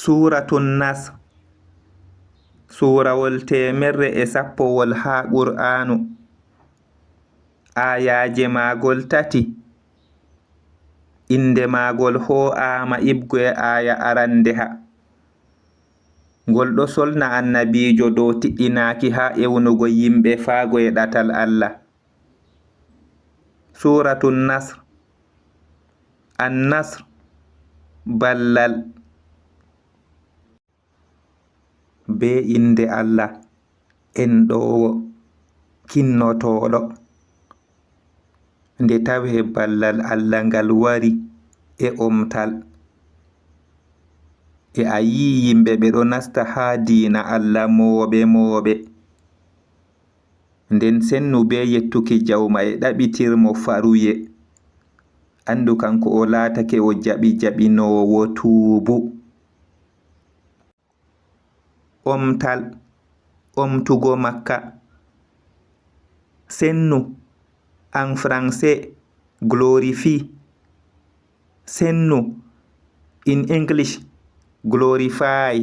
Suratun Nasr, surawol 110 ha Qur'anu. Ayaje magol 3. Inde magol ho'ama ibgoye aya arandeha. Ngol ɗo solna annabijo dow tiɗɗinaki ha ewnugo yimɓe faago e ɗatal Allah. Suratun Nasr. An-Nasr ballal. Be inde Allah enɗowo kinnotoɗo. Nde tawe ballal Allah ngal wari e omtal, e a yi yimɓe ɓe ɗo nasta ha diina Allah mooɓe. Nden sennu be yettuki jawma e ɗaɓitirmo faruye, andu kanko o laatake o jaɓinowo tuubu. Omtal, omtugo Makka. Sennu, en français glorify. Sennu, in English glorify.